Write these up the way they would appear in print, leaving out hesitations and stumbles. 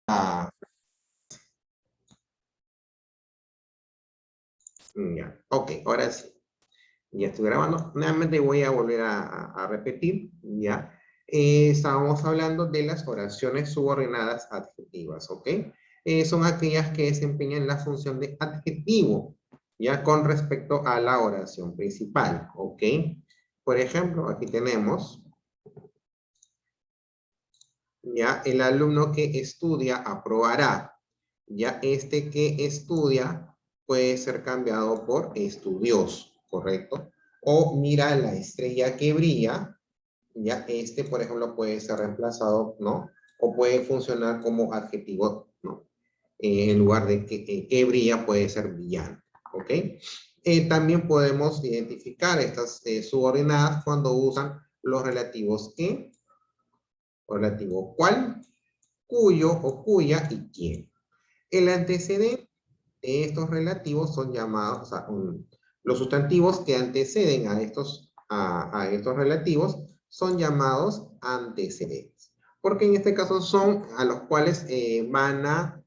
Ya, ok, ahora sí. Ya estoy grabando. Nuevamente voy a volver a repetir, ¿ya? Estábamos hablando de las oraciones subordinadas adjetivas, ¿ok? Son aquellas que desempeñan la función de adjetivo, ¿ya? Con respecto a la oración principal, ¿ok? Por ejemplo, aquí tenemos, ¿ya? El alumno que estudia aprobará. Ya este que estudia puede ser cambiado por estudioso, ¿correcto? O mira la estrella que brilla, ya este, por ejemplo, puede ser reemplazado, ¿no? O puede funcionar como adjetivo, ¿no? En lugar de que brilla puede ser brillante, ¿ok? También podemos identificar estas subordinadas cuando usan los relativos que, o relativo cuál, cuyo o cuya y quién. El antecedente de estos relativos son llamados, o sea, los sustantivos que anteceden a estos relativos son llamados antecedentes. Porque en este caso son a los cuales van a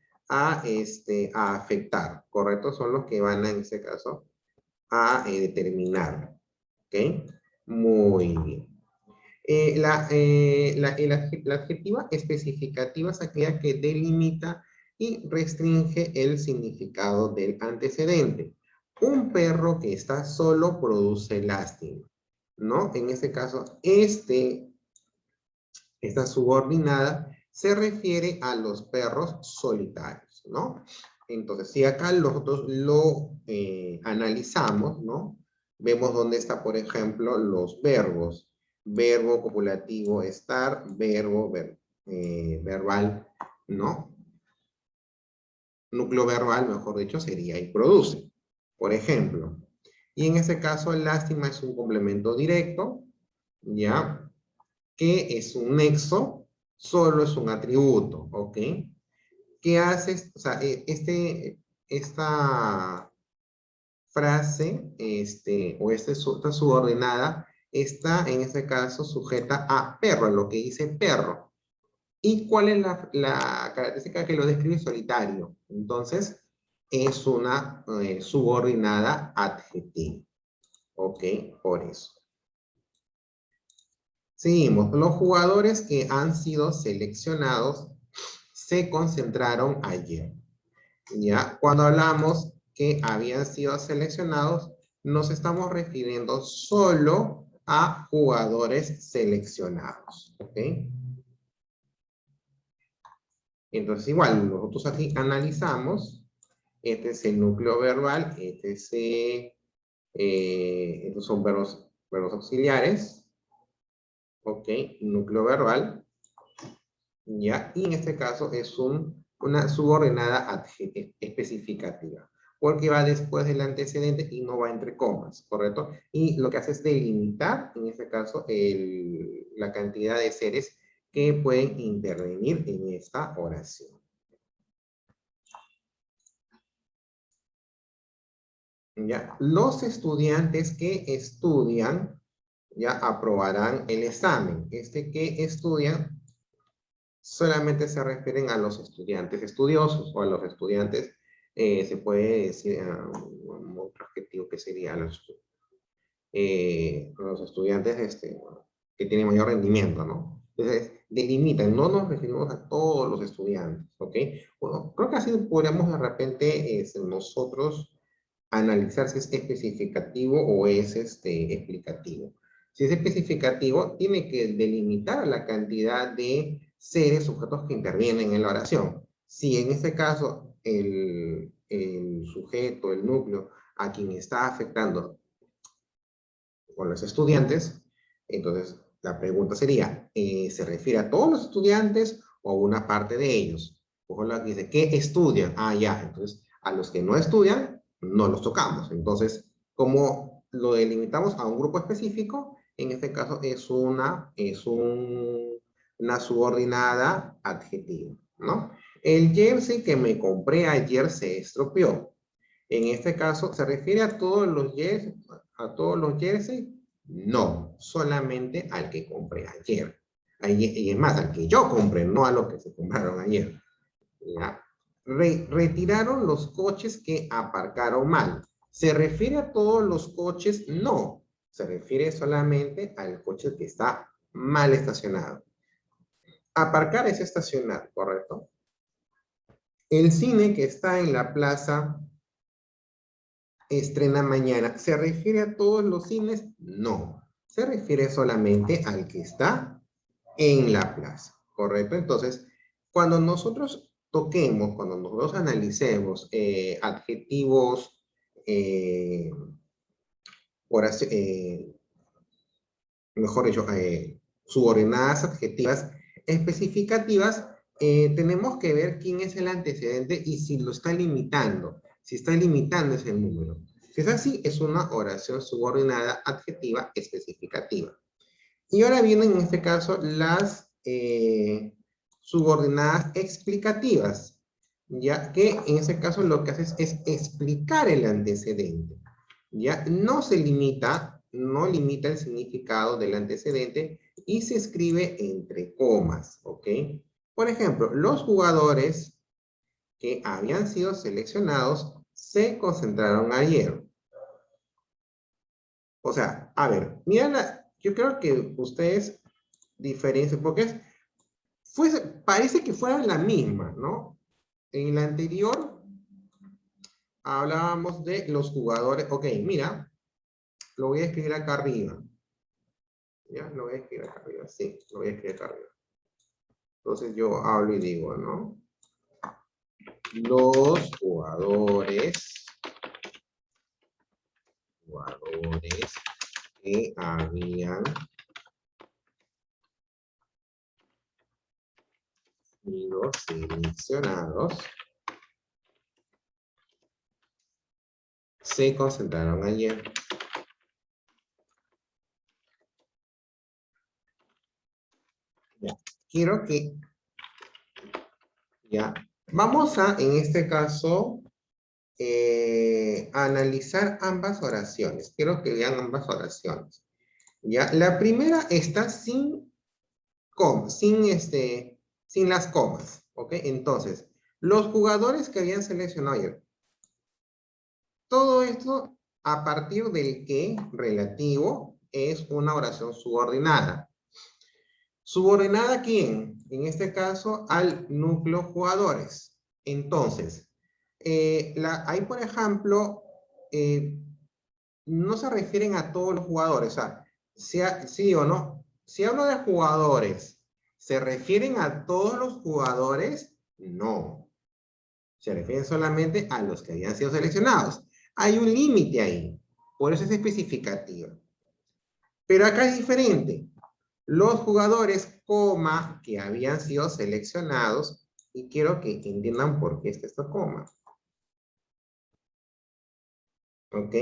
afectar, ¿correcto? Son los que van en este caso a determinar, ¿ok? Muy bien. La adjetiva especificativa es aquella que delimita y restringe el significado del antecedente. Un perro que está solo produce lástima, ¿no? En este caso, esta subordinada se refiere a los perros solitarios, ¿no? Entonces, si acá nosotros lo analizamos, ¿no? Vemos dónde está, por ejemplo, los verbos. Verbo copulativo estar, verbo verbal, ¿no? Núcleo verbal, mejor dicho, sería y produce, por ejemplo. Y en este caso, lástima es un complemento directo, ¿ya? Que es un nexo, solo es un atributo, ¿ok? ¿Qué haces? O sea, esta frase, esta subordinada, está en este caso sujeta a perro, lo que dice perro. ¿Y cuál es la característica que lo describe solitario? Entonces, es una subordinada adjetiva, ¿ok? Por eso. Seguimos. Los jugadores que han sido seleccionados se concentraron ayer. ¿Ya? Cuando hablamos que habían sido seleccionados, nos estamos refiriendo solo a jugadores seleccionados. ¿Ok? Entonces, igual, nosotros aquí analizamos. Este es el núcleo verbal. Estos son verbos auxiliares. ¿Ok? Núcleo verbal. ¿Ya? Y en este caso es una subordinada especificativa, porque va después del antecedente y no va entre comas, ¿correcto? Y lo que hace es delimitar, en este caso, la cantidad de seres que pueden intervenir en esta oración. ¿Ya? Los estudiantes que estudian, ya aprobarán el examen. Que estudian solamente se refieren a los estudiantes estudiosos o a los estudiantes, se puede decir otro adjetivo que sería los estudiantes que tienen mayor rendimiento, ¿no? Entonces, delimitan, no nos referimos a todos los estudiantes, ¿ok? Bueno, creo que así podríamos de repente nosotros analizar si es especificativo o es explicativo. Si es especificativo, tiene que delimitar la cantidad de seres, sujetos que intervienen en la oración. Si en este caso el sujeto, el núcleo, a quien está afectando con los estudiantes, entonces la pregunta sería, ¿se refiere a todos los estudiantes o a una parte de ellos? Ojo, lo que dice, ¿qué estudian? Ah, ya, entonces a los que no estudian, no los tocamos. Entonces, como lo delimitamos a un grupo específico, en este caso una subordinada adjetiva, ¿no? El jersey que me compré ayer se estropeó. En este caso, ¿se refiere a todos los jerseys? No, solamente al que compré ayer. Y es más, al que yo compré, no a los que se compraron ayer. ¿Ya? Retiraron los coches que aparcaron mal. ¿Se refiere a todos los coches? No. Se refiere solamente al coche que está mal estacionado. Aparcar es estacionar, ¿correcto? El cine que está en la plaza estrena mañana. ¿Se refiere a todos los cines? No. Se refiere solamente al que está en la plaza, ¿correcto? Entonces, cuando nosotros toquemos, cuando nosotros analicemos adjetivos, oración, mejor dicho, subordinadas adjetivas especificativas, tenemos que ver quién es el antecedente y si lo está limitando, si está limitando ese número. Si es así, es una oración subordinada adjetiva especificativa. Y ahora vienen en este caso las subordinadas explicativas, ya que en este caso lo que haces es explicar el antecedente. Ya no se limita, no limita el significado del antecedente y se escribe entre comas, ¿ok? Por ejemplo, los jugadores que habían sido seleccionados se concentraron ayer. O sea, a ver, mira, yo creo que ustedes diferencian, porque parece que fuera la misma, ¿no? En la anterior hablábamos de los jugadores. Ok, mira, lo voy a escribir acá arriba. ¿Ya? Lo voy a escribir acá arriba, sí, lo voy a escribir acá arriba. Entonces yo hablo y digo, ¿no? Los jugadores que habían sido seleccionados se concentraron ayer. Ya. Quiero que, ya, vamos a, en este caso, analizar ambas oraciones. Quiero que vean ambas oraciones. ¿Ya? La primera está sin comas, sin las comas. ¿Ok? Entonces, los jugadores que habían seleccionado ayer. Todo esto a partir del que relativo es una oración subordinada. ¿Subordinada a quién? En este caso, al núcleo jugadores. Entonces, ahí, por ejemplo, no se refieren a todos los jugadores. O sea, sí o no. Si hablo de jugadores, ¿se refieren a todos los jugadores? No. Se refieren solamente a los que habían sido seleccionados. Hay un límite ahí. Por eso es especificativo. Pero acá es diferente. Los jugadores, coma, que habían sido seleccionados, y quiero que entiendan por qué está esta coma. ¿Ok?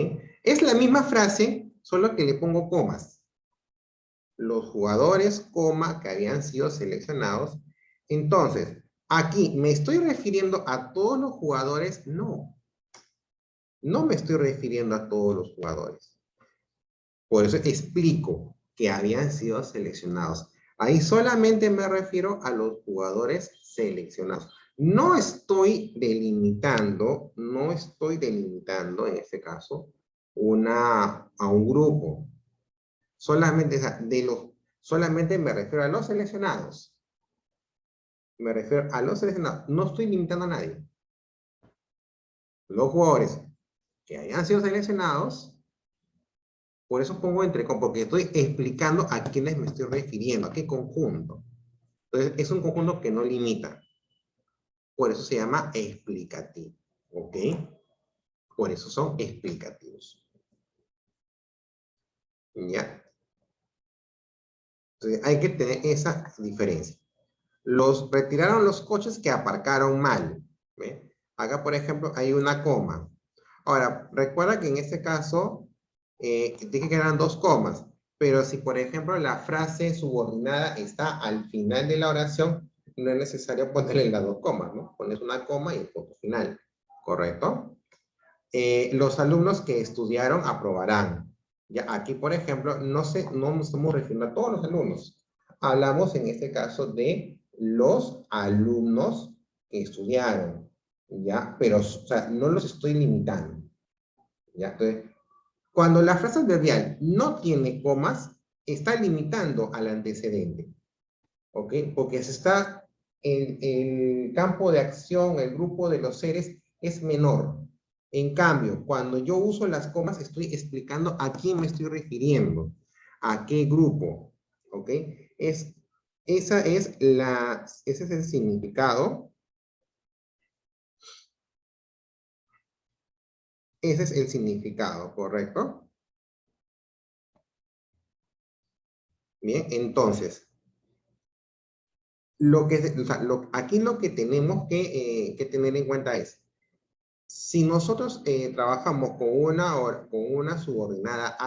Es la misma frase, solo que le pongo comas. Los jugadores, coma, que habían sido seleccionados. Entonces, aquí, ¿me estoy refiriendo a todos los jugadores? No. No me estoy refiriendo a todos los jugadores. Por eso explico que habían sido seleccionados. Ahí solamente me refiero a los jugadores seleccionados. No estoy delimitando en este caso a un grupo. Solamente me refiero a los seleccionados. Me refiero a los seleccionados. No estoy limitando a nadie. Los jugadores que hayan sido seleccionados, por eso pongo porque estoy explicando a quiénes me estoy refiriendo, a qué conjunto. Entonces, es un conjunto que no limita. Por eso se llama explicativo. ¿Ok? Por eso son explicativos. ¿Ya? Entonces, hay que tener esa diferencia. Retiraron los coches que aparcaron mal. ¿Ve? Acá, por ejemplo, hay una coma. Ahora, recuerda que en este caso, dije que eran dos comas. Pero si, por ejemplo, la frase subordinada está al final de la oración, no es necesario ponerle las dos comas, ¿no? Pones una coma y el punto final. ¿Correcto? Los alumnos que estudiaron aprobarán. Ya aquí, por ejemplo, no nos estamos refiriendo a todos los alumnos. Hablamos en este caso de los alumnos que estudiaron, ¿ya? Pero, o sea, no los estoy limitando, ¿ya? Entonces, cuando la frase adverbial no tiene comas, está limitando al antecedente, ¿ok? Porque se está, el campo de acción, el grupo de los seres es menor. En cambio, cuando yo uso las comas, estoy explicando a quién me estoy refiriendo, a qué grupo, ¿ok? Es, ese es el significado, ese es el significado, ¿correcto? Bien, entonces, o sea, aquí lo que tenemos que tener en cuenta es, si nosotros trabajamos con una subordinada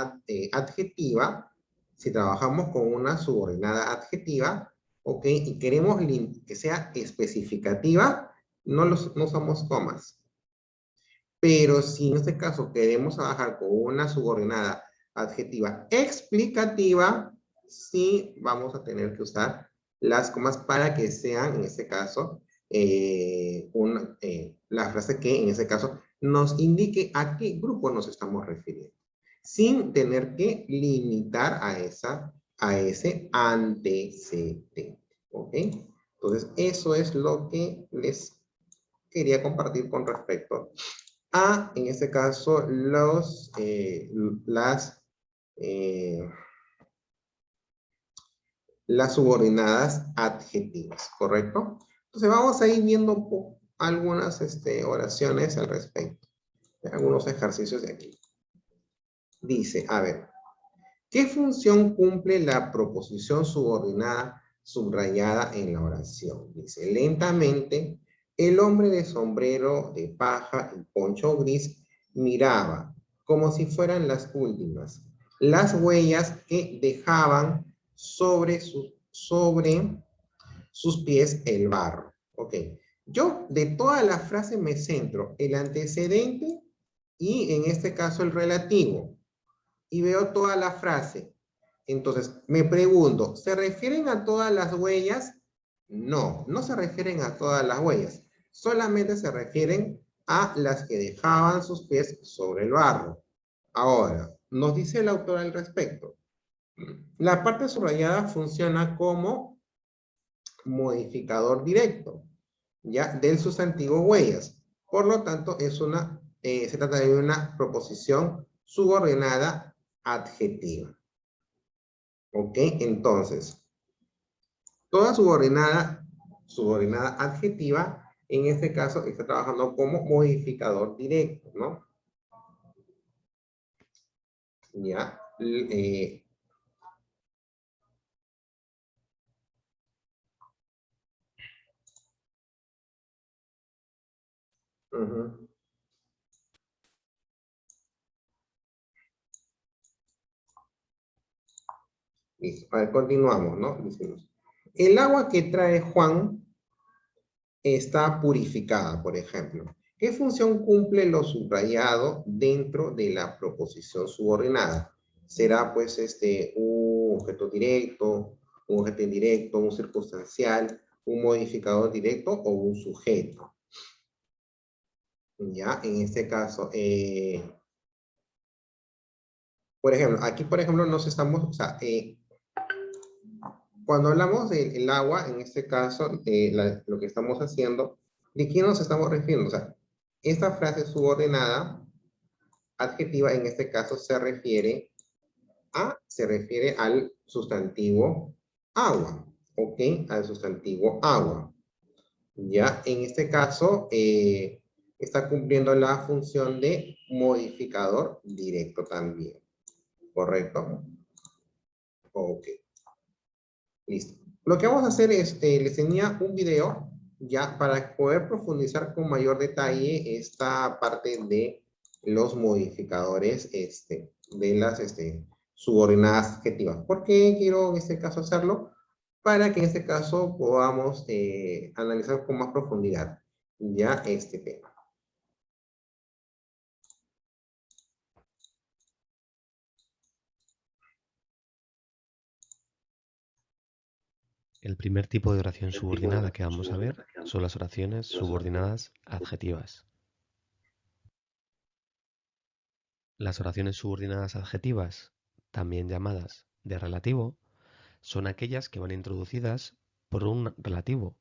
adjetiva, si trabajamos con una subordinada adjetiva, ¿ok? Y queremos que sea especificativa, no usamos comas. Pero si en este caso queremos trabajar con una subordinada adjetiva explicativa, sí vamos a tener que usar las comas para que sean, en este caso, la frase que en este caso nos indique a qué grupo nos estamos refiriendo, sin tener que limitar a ese antecedente. ¿Ok? Entonces, eso es lo que les quería compartir con respecto a, en este caso, eh, las subordinadas adjetivas, ¿correcto? Entonces vamos a ir viendo algunas oraciones al respecto, algunos ejercicios de aquí. Dice, a ver, ¿qué función cumple la proposición subordinada subrayada en la oración? Dice, lentamente, el hombre de sombrero de paja y poncho gris miraba, como si fueran las últimas, las huellas que dejaban sobre sus pies el barro. Ok, yo de toda la frase me centro el antecedente y en este caso el relativo y veo toda la frase. Entonces, me pregunto, ¿se refieren a todas las huellas? No, no se refieren a todas las huellas. Solamente se refieren a las que dejaban sus pies sobre el barro. Ahora, nos dice el autor al respecto. La parte subrayada funciona como modificador directo, ¿ya? Del sustantivo huellas. Por lo tanto, se trata de una proposición subordinada adjetiva. ¿Ok? Entonces, toda subordinada adjetiva, en este caso, está trabajando como modificador directo, ¿no? ¿Ya? Uh-huh. Listo. A ver, continuamos, ¿no? Decimos, el agua que trae Juan está purificada, por ejemplo. ¿Qué función cumple lo subrayado dentro de la proposición subordinada? Será pues un objeto directo, un objeto indirecto, un circunstancial, un modificador directo o un sujeto. Ya, en este caso, por ejemplo, aquí por ejemplo nos estamos, o sea, cuando hablamos del agua, en este caso, lo que estamos haciendo, ¿de quién nos estamos refiriendo? O sea, esta frase subordinada, adjetiva, en este caso se refiere al sustantivo agua, ¿ok? Al sustantivo agua. Ya, en este caso, está cumpliendo la función de modificador directo también, ¿correcto? Ok. Listo. Lo que vamos a hacer es, les tenía un video ya para poder profundizar con mayor detalle esta parte de los modificadores de las subordinadas adjetivas. ¿Por qué quiero en este caso hacerlo? Para que en este caso podamos analizar con más profundidad ya este tema. El primer tipo de oración subordinada que vamos a ver son las oraciones subordinadas adjetivas. Las oraciones subordinadas adjetivas, también llamadas de relativo, son aquellas que van introducidas por un relativo,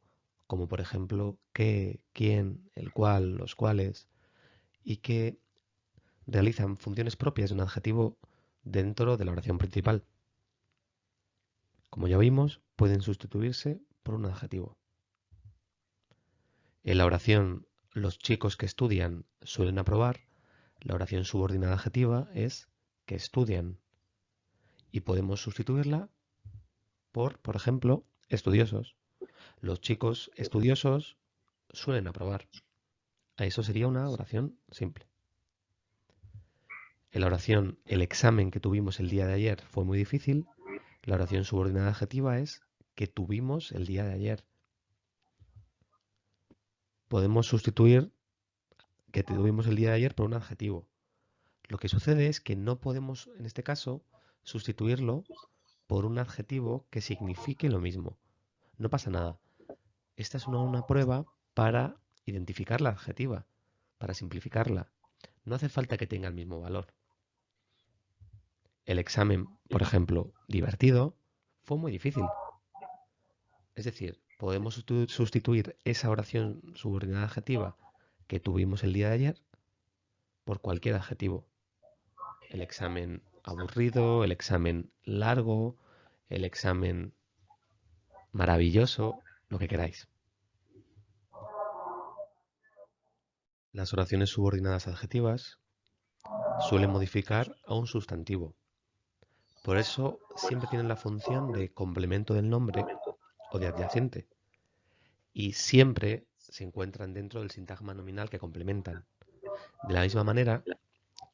como por ejemplo qué, quién, el cual, los cuales, y que realizan funciones propias de un adjetivo dentro de la oración principal. Como ya vimos, pueden sustituirse por un adjetivo. En la oración los chicos que estudian suelen aprobar, la oración subordinada adjetiva es que estudian y podemos sustituirla por ejemplo, estudiosos. Los chicos estudiosos suelen aprobar. Eso sería una oración simple. En la oración el examen que tuvimos el día de ayer fue muy difícil, la oración subordinada adjetiva es que tuvimos el día de ayer. Podemos sustituir que tuvimos el día de ayer por un adjetivo. Lo que sucede es que no podemos, en este caso, sustituirlo por un adjetivo que signifique lo mismo. No pasa nada. Esta es una prueba para identificar la adjetiva, para simplificarla. No hace falta que tenga el mismo valor. El examen, por ejemplo, divertido, fue muy difícil. Es decir, podemos sustituir esa oración subordinada adjetiva que tuvimos el día de ayer por cualquier adjetivo. El examen aburrido, el examen largo, el examen maravilloso, lo que queráis. Las oraciones subordinadas adjetivas suelen modificar a un sustantivo. Por eso siempre tienen la función de complemento del nombre o de adyacente. Y siempre se encuentran dentro del sintagma nominal que complementan. De la misma manera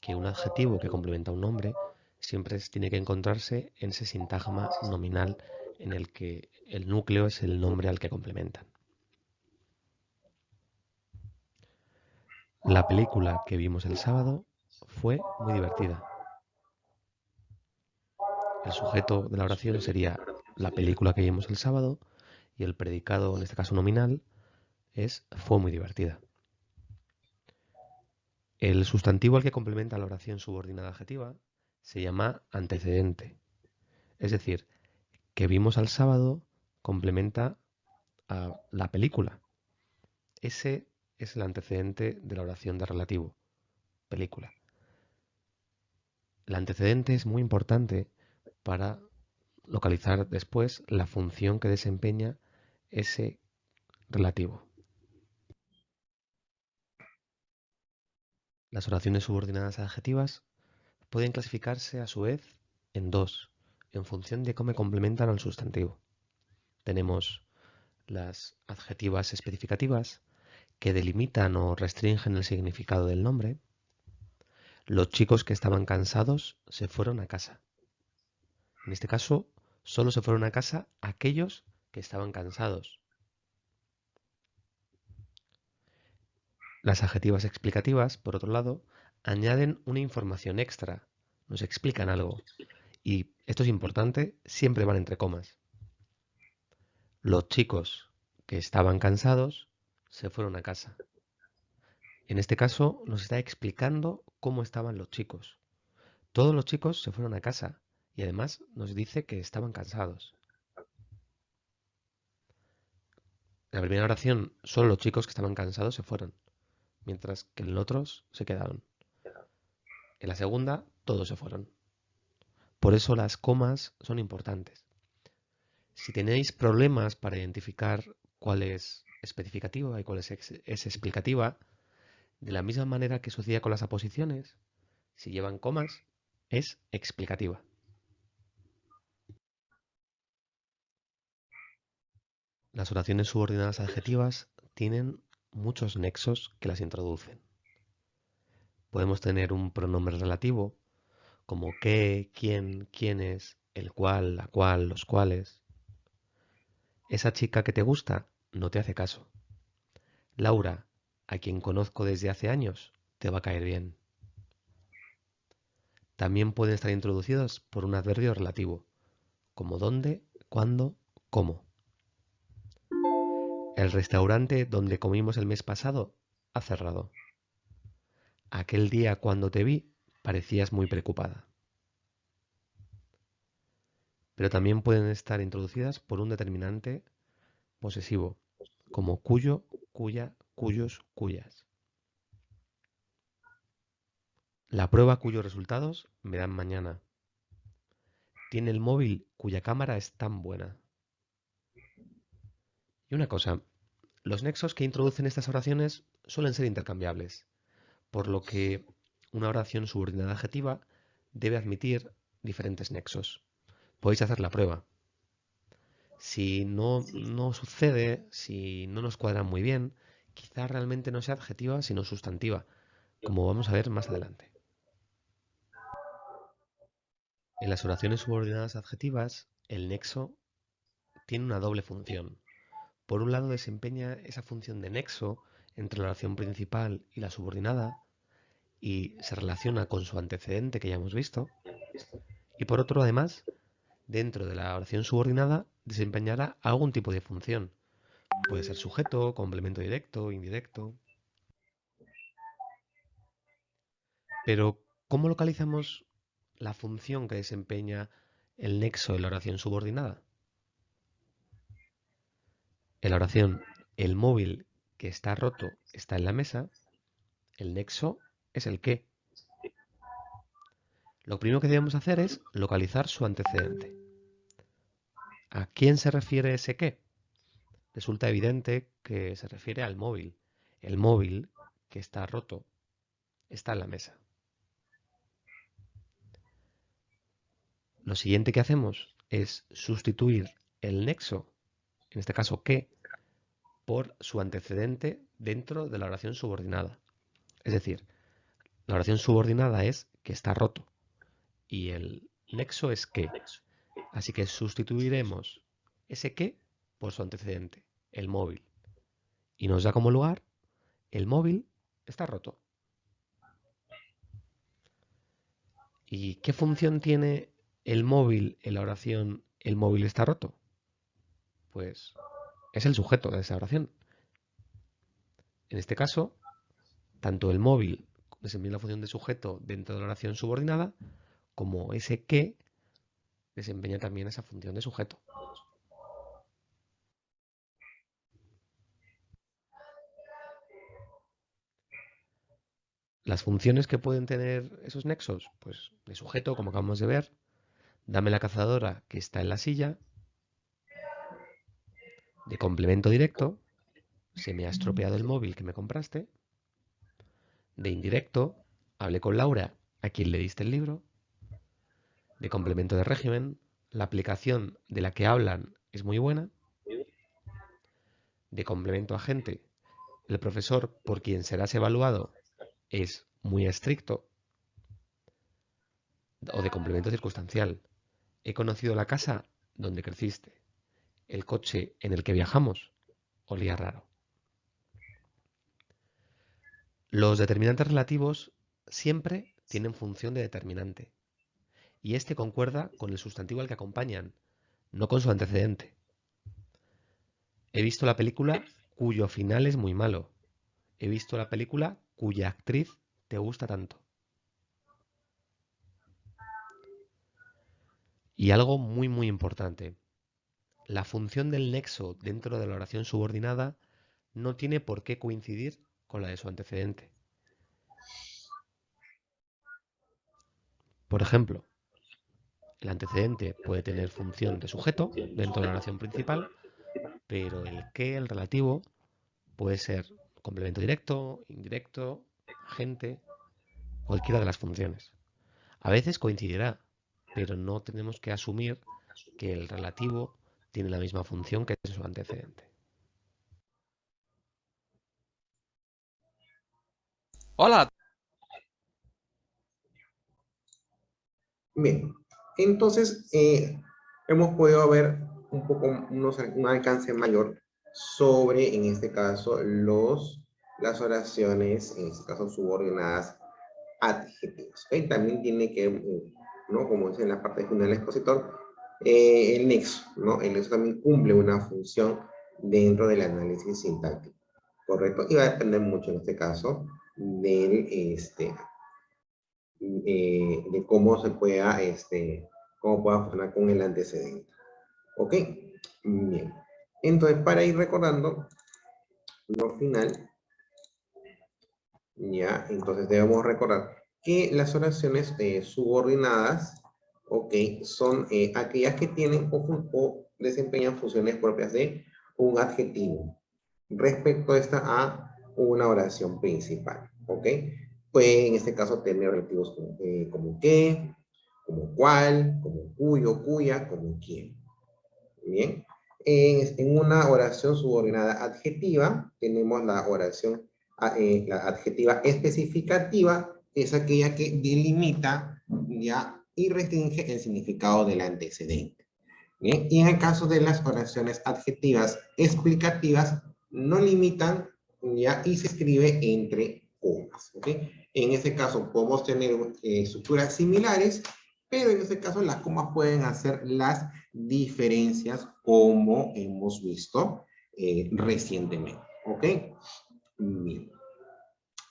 que un adjetivo que complementa un nombre siempre tiene que encontrarse en ese sintagma nominal en el que el núcleo es el nombre al que complementan. La película que vimos el sábado fue muy divertida. El sujeto de la oración sería la película que vimos el sábado y el predicado, en este caso nominal, es fue muy divertida. El sustantivo al que complementa la oración subordinada adjetiva se llama antecedente. Es decir, que vimos al sábado complementa a la película. Ese es el antecedente de la oración de relativo, película. El antecedente es muy importante para localizar después la función que desempeña ese relativo. Las oraciones subordinadas adjetivas pueden clasificarse a su vez en dos, en función de cómo complementan al sustantivo. Tenemos las adjetivas especificativas, que delimitan o restringen el significado del nombre. Los chicos que estaban cansados se fueron a casa. En este caso, solo se fueron a casa aquellos que estaban cansados. Las adjetivas explicativas, por otro lado, añaden una información extra, nos explican algo. Y esto es importante, siempre van entre comas. Los chicos que estaban cansados se fueron a casa. En este caso nos está explicando cómo estaban los chicos. Todos los chicos se fueron a casa y además nos dice que estaban cansados. En la primera oración, solo los chicos que estaban cansados se fueron, mientras que en otros se quedaron. En la segunda, todos se fueron. Por eso las comas son importantes. Si tenéis problemas para identificar cuál es especificativa y cuál es explicativa, de la misma manera que sucedía con las aposiciones, si llevan comas, es explicativa. Las oraciones subordinadas adjetivas tienen muchos nexos que las introducen. Podemos tener un pronombre relativo, como qué, quién, quiénes, el cual, la cual, los cuales. Esa chica que te gusta no te hace caso. Laura, a quien conozco desde hace años, te va a caer bien. También pueden estar introducidos por un adverbio relativo, como dónde, cuándo, cómo. El restaurante donde comimos el mes pasado ha cerrado. Aquel día cuando te vi parecías muy preocupada. Pero también pueden estar introducidas por un determinante posesivo, como cuyo, cuya, cuyos, cuyas. La prueba cuyos resultados me dan mañana. Tiene el móvil cuya cámara es tan buena. Y una cosa, los nexos que introducen estas oraciones suelen ser intercambiables, por lo que una oración subordinada adjetiva debe admitir diferentes nexos. Podéis hacer la prueba. Si no sucede, si no nos cuadra muy bien, quizá realmente no sea adjetiva, sino sustantiva, como vamos a ver más adelante. En las oraciones subordinadas adjetivas, el nexo tiene una doble función. Por un lado, desempeña esa función de nexo entre la oración principal y la subordinada y se relaciona con su antecedente que ya hemos visto. Y por otro, además, dentro de la oración subordinada desempeñará algún tipo de función. Puede ser sujeto, complemento directo, indirecto. Pero, ¿cómo localizamos la función que desempeña el nexo en la oración subordinada? En la oración, el móvil que está roto está en la mesa, el nexo es el qué. Lo primero que debemos hacer es localizar su antecedente. ¿A quién se refiere ese qué? Resulta evidente que se refiere al móvil. El móvil que está roto está en la mesa. Lo siguiente que hacemos es sustituir el nexo, en este caso qué, por su antecedente dentro de la oración subordinada. Es decir, la oración subordinada es que está roto y el nexo es qué. Así que sustituiremos ese qué por su antecedente, el móvil. Y nos da como lugar, el móvil está roto. ¿Y qué función tiene el móvil en la oración el móvil está roto? Pues es el sujeto de esa oración. En este caso, tanto el móvil desempeña la función de sujeto dentro de la oración subordinada, como ese que desempeña también esa función de sujeto. Las funciones que pueden tener esos nexos, pues de sujeto, como acabamos de ver, dame la cazadora que está en la silla, de complemento directo, se me ha estropeado el móvil que me compraste, de indirecto, hablé con Laura, a quien le diste el libro, de complemento de régimen, la aplicación de la que hablan es muy buena, de complemento agente, el profesor por quien serás evaluado es muy estricto, o de complemento circunstancial, he conocido la casa donde creciste, el coche en el que viajamos olía raro. Los determinantes relativos siempre tienen función de determinante, y este concuerda con el sustantivo al que acompañan, no con su antecedente. He visto la película cuyo final es muy malo. He visto la película cuya actriz te gusta tanto. Y algo muy importante. La función del nexo dentro de la oración subordinada no tiene por qué coincidir con la de su antecedente. Por ejemplo, el antecedente puede tener función de sujeto dentro de la oración principal, pero el que, el relativo, puede ser complemento directo, indirecto, agente, cualquiera de las funciones. A veces coincidirá, pero no tenemos que asumir que el relativo tiene la misma función que su antecedente. Hola. Bien, entonces hemos podido ver un poco un alcance mayor sobre, en este caso, las oraciones, en este caso, subordinadas adjetivas. ¿Okay? También tiene que, ¿no? Como dice en la parte final del expositor, el nexo, ¿no? El nexo también cumple una función dentro del análisis sintáctico, ¿correcto? Y va a depender mucho en este caso del, de cómo se pueda, cómo pueda funcionar con el antecedente. ¿Ok? Bien. Entonces, para ir recordando lo final, ya, entonces debemos recordar que las oraciones subordinadas, ok, son aquellas que tienen o desempeñan funciones propias de un adjetivo respecto a esta a una oración principal, ok. Pues en este caso tener adjetivos como qué, como cuál, como cuyo, cuya, como quién. Bien. En una oración subordinada adjetiva, tenemos la oración la adjetiva especificativa, que es aquella que delimita ya y restringe el significado del antecedente. Bien. Y en el caso de las oraciones adjetivas explicativas, no limitan ya y se escribe entre comas. ¿Okay? En este caso podemos tener estructuras similares, pero en este caso las comas pueden hacer las diferencias como hemos visto recientemente. ¿Ok? Bien.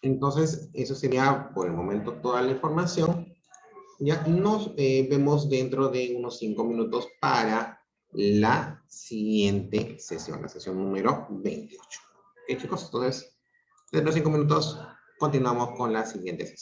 Entonces, eso sería por el momento toda la información. Ya nos vemos dentro de unos 5 minutos para la siguiente sesión, la sesión número 28. ¿Ok, chicos? Entonces, dentro de 5 minutos continuamos con la siguiente sesión.